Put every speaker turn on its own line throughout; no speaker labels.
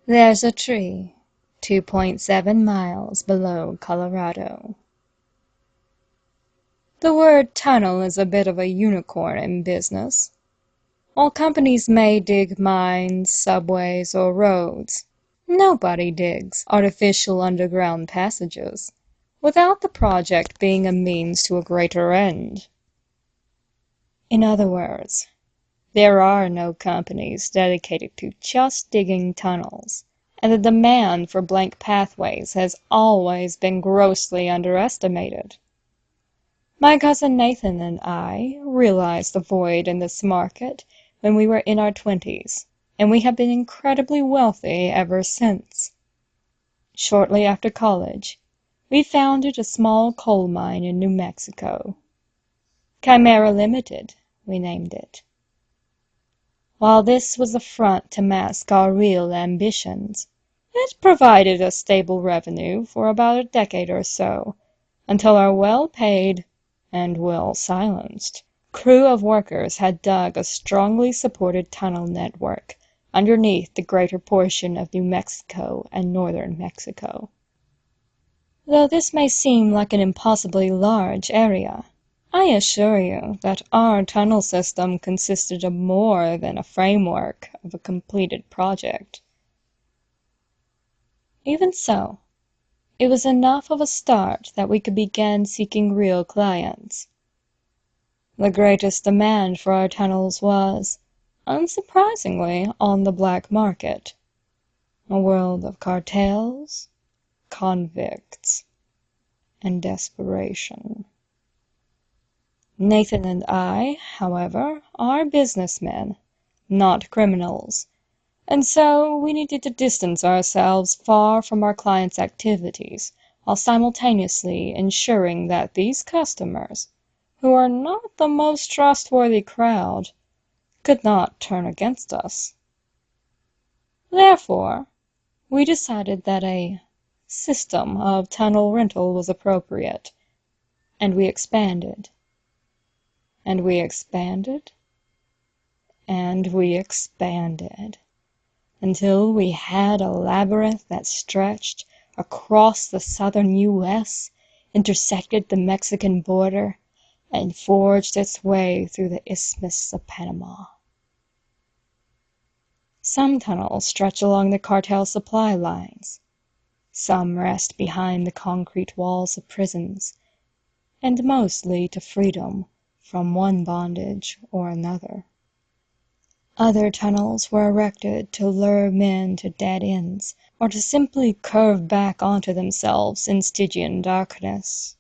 There's a tree 2.7 miles below Colorado. The word tunnel is a bit of a unicorn in business. While companies may dig mines, subways, or roads, nobody digs artificial underground passages without the project being a means to a greater end. In other words, there are no companies dedicated to just digging tunnels, and the demand for blank pathways has always been grossly underestimated. My cousin Nathan and I realized the void in this market when we were in our 20s, and we have been incredibly wealthy ever since. Shortly after college, we founded a small coal mine in New Mexico. Chimera Limited, we named it. While this was a front to mask our real ambitions, it provided a stable revenue for about a decade or so, until our well-paid and well-silenced crew of workers had dug a strongly supported tunnel network underneath the greater portion of New Mexico and northern Mexico. Though this may seem like an impossibly large area, I assure you that our tunnel system consisted of more than a framework of a completed project. Even so, it was enough of a start that we could begin seeking real clients. The greatest demand for our tunnels was, unsurprisingly, on the black market. A world of cartels, convicts, and desperation. Nathan and I, however, are businessmen, not criminals, and so we needed to distance ourselves far from our clients' activities, while simultaneously ensuring that these customers, who are not the most trustworthy crowd, could not turn against us. Therefore, we decided that a system of tunnel rental was appropriate, and we expanded. And we expanded, and we expanded, until we had a labyrinth that stretched across the southern U.S., intersected the Mexican border, and forged its way through the Isthmus of Panama. Some tunnels stretch along the cartel supply lines. Some rest behind the concrete walls of prisons, and most lead to freedom from one bondage or another. Other tunnels were erected to lure men to dead ends, or to simply curve back onto themselves in Stygian darkness.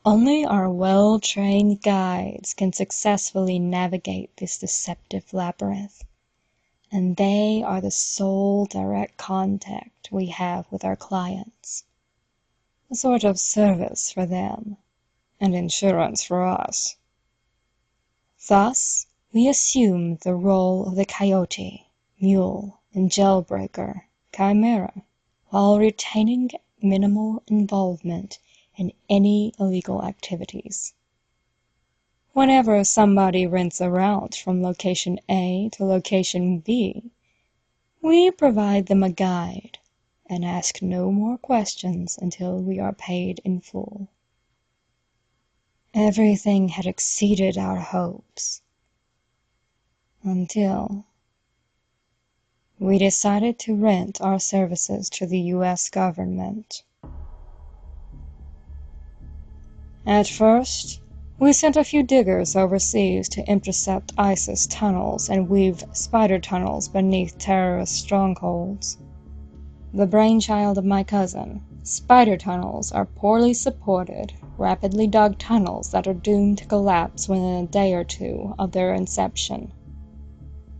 Only our well-trained guides can successfully navigate this deceptive labyrinth, and they are the sole direct contact we have with our clients, a sort of service for them and insurance for us. Thus, we assume the role of the coyote, mule, and jailbreaker, chimera, while retaining minimal involvement in any illegal activities. Whenever somebody rents a route from location A to location B, we provide them a guide and ask no more questions until we are paid in full. Everything had exceeded our hopes, until we decided to rent our services to the U.S. government. At first, we sent a few diggers overseas to intercept ISIS tunnels and weave spider tunnels beneath terrorist strongholds. The brainchild of my cousin, spider tunnels are poorly supported, rapidly dug tunnels that are doomed to collapse within a day or two of their inception.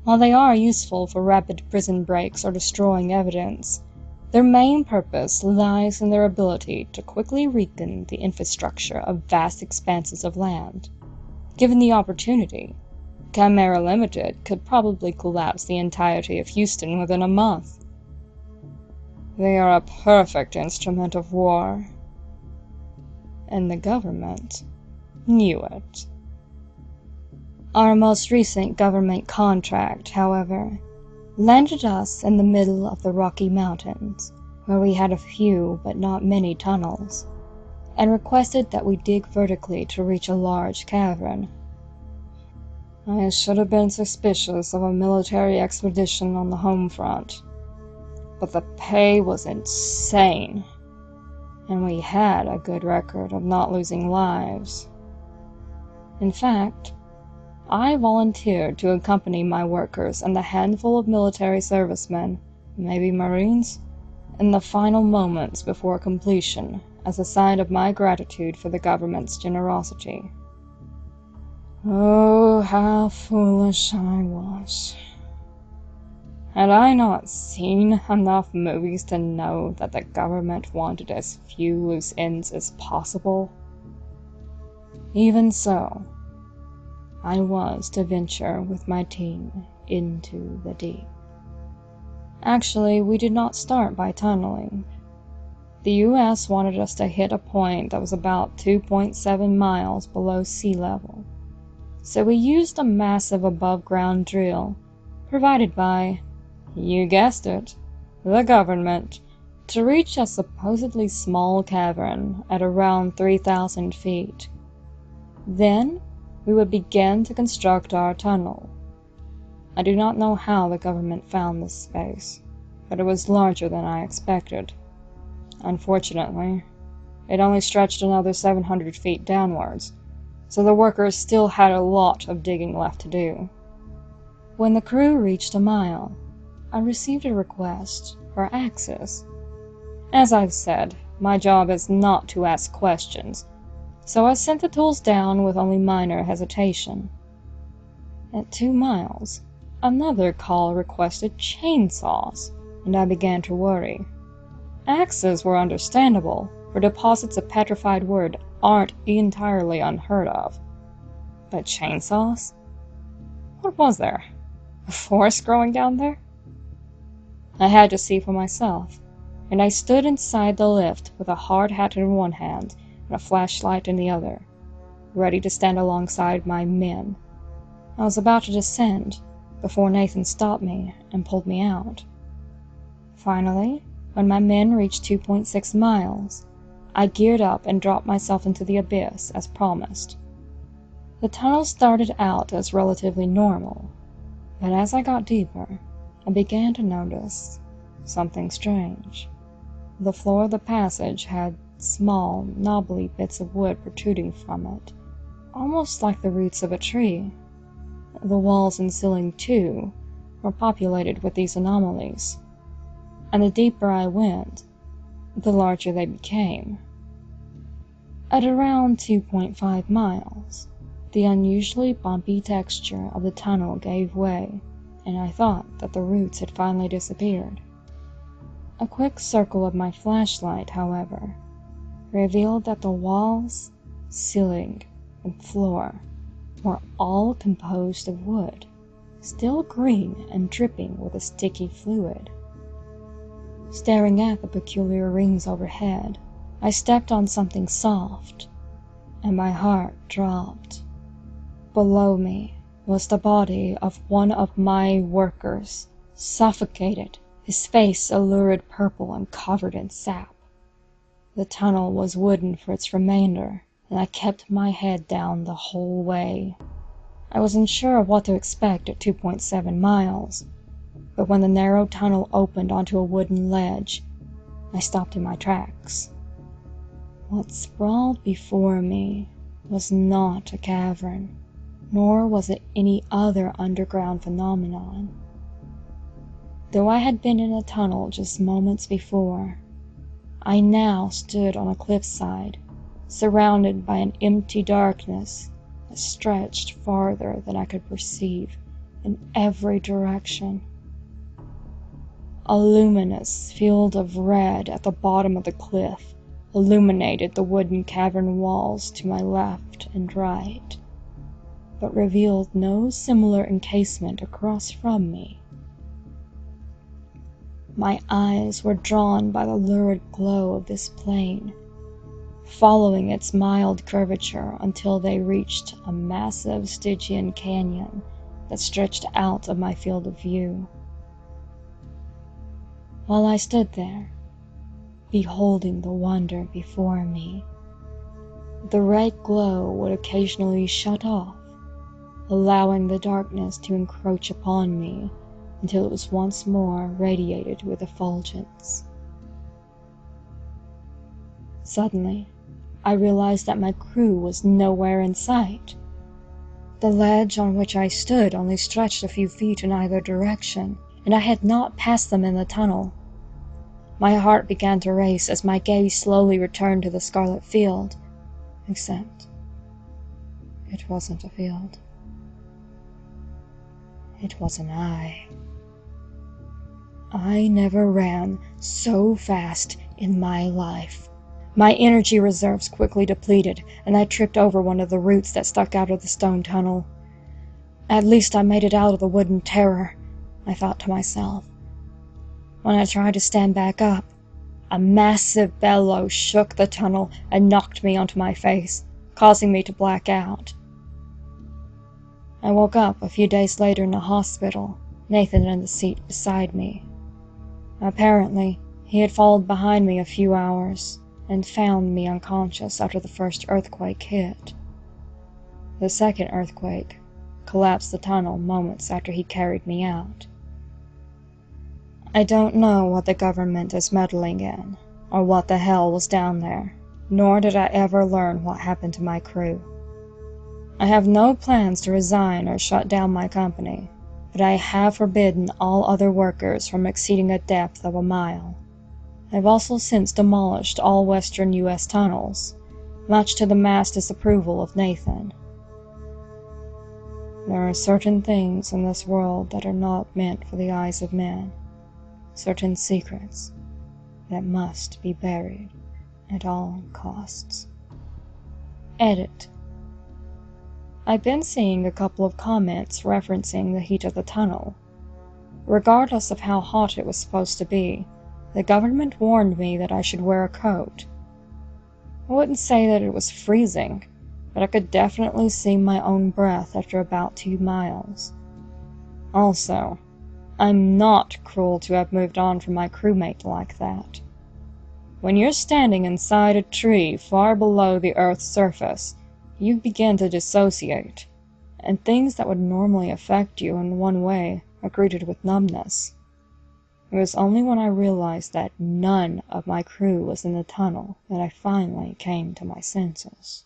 While they are useful for rapid prison breaks or destroying evidence, their main purpose lies in their ability to quickly weaken the infrastructure of vast expanses of land. Given the opportunity, Chimera Limited could probably collapse the entirety of Houston within a month. They are a perfect instrument of war, and the government knew it. Our most recent government contract, however, landed us in the middle of the Rocky Mountains, where we had a few but not many tunnels, and requested that we dig vertically to reach a large cavern. I should have been suspicious of a military expedition on the home front, but the pay was insane, and we had a good record of not losing lives. In fact, I volunteered to accompany my workers and the handful of military servicemen, maybe Marines, in the final moments before completion as a sign of my gratitude for the government's generosity. Oh, how foolish I was. Had I not seen enough movies to know that the government wanted as few loose ends as possible? Even so, I was to venture with my team into the deep. Actually, we did not start by tunneling. The US wanted us to hit a point that was about 2.7 miles below sea level, so we used a massive above-ground drill provided by, you guessed it, the government, to reach a supposedly small cavern at around 3,000 feet. Then, we would begin to construct our tunnel. I do not know how the government found this space, but it was larger than I expected. Unfortunately, it only stretched another 700 feet downwards, so the workers still had a lot of digging left to do. When the crew reached a mile, I received a request for access. As I've said, my job is not to ask questions, so I sent the tools down with only minor hesitation. At 2 miles, another call requested chainsaws, and I began to worry. Axes were understandable, for deposits of petrified wood aren't entirely unheard of. But chainsaws? What was there? A forest growing down there? I had to see for myself, and I stood inside the lift with a hard hat in one hand and a flashlight in the other, ready to stand alongside my men. I was about to descend before Nathan stopped me and pulled me out. Finally, when my men reached 2.6 miles, I geared up and dropped myself into the abyss as promised. The tunnel started out as relatively normal, but as I got deeper, I began to notice something strange. The floor of the passage had small, knobbly bits of wood protruding from it, almost like the roots of a tree. The walls and ceiling, too, were populated with these anomalies, and the deeper I went, the larger they became. At around 2.5 miles, the unusually bumpy texture of the tunnel gave way, and I thought that the roots had finally disappeared. A quick circle of my flashlight, however, revealed that the walls, ceiling, and floor were all composed of wood, still green and dripping with a sticky fluid. Staring at the peculiar rings overhead, I stepped on something soft, and my heart dropped. Below me was the body of one of my workers, suffocated, his face a lurid purple and covered in sap. The tunnel was wooden for its remainder, and I kept my head down the whole way. I wasn't sure of what to expect at 2.7 miles, but when the narrow tunnel opened onto a wooden ledge, I stopped in my tracks. What sprawled before me was not a cavern, nor was it any other underground phenomenon. Though I had been in a tunnel just moments before, I now stood on a cliffside, surrounded by an empty darkness that stretched farther than I could perceive in every direction. A luminous field of red at the bottom of the cliff illuminated the wooden cavern walls to my left and right, but revealed no similar encasement across from me. My eyes were drawn by the lurid glow of this plain, following its mild curvature until they reached a massive Stygian canyon that stretched out of my field of view. While I stood there, beholding the wonder before me, the red glow would occasionally shut off, allowing the darkness to encroach upon me until it was once more radiated with effulgence. Suddenly, I realized that my crew was nowhere in sight. The ledge on which I stood only stretched a few feet in either direction, and I had not passed them in the tunnel. My heart began to race as my gaze slowly returned to the scarlet field, except it wasn't a field. It was an eye. I never ran so fast in my life. My energy reserves quickly depleted, and I tripped over one of the roots that stuck out of the stone tunnel. At least I made it out of the wooden terror, I thought to myself. When I tried to stand back up, a massive bellow shook the tunnel and knocked me onto my face, causing me to black out. I woke up a few days later in a hospital, Nathan in the seat beside me. Apparently, he had followed behind me a few hours and found me unconscious after the first earthquake hit. The second earthquake collapsed the tunnel moments after he carried me out. I don't know what the government is meddling in, or what the hell was down there, nor did I ever learn what happened to my crew. I have no plans to resign or shut down my company, but I have forbidden all other workers from exceeding a depth of a mile. I've also since demolished all western U.S. tunnels, much to the mass disapproval of Nathan. There are certain things in this world that are not meant for the eyes of men, certain secrets that must be buried at all costs. Edit. I've been seeing a couple of comments referencing the heat of the tunnel. Regardless of how hot it was supposed to be, the government warned me that I should wear a coat. I wouldn't say that it was freezing, but I could definitely see my own breath after about 2 miles. Also, I'm not cruel to have moved on from my crewmate like that. When you're standing inside a tree far below the Earth's surface, you begin to dissociate, and things that would normally affect you in one way are greeted with numbness. It was only when I realized that none of my crew was in the tunnel that I finally came to my senses.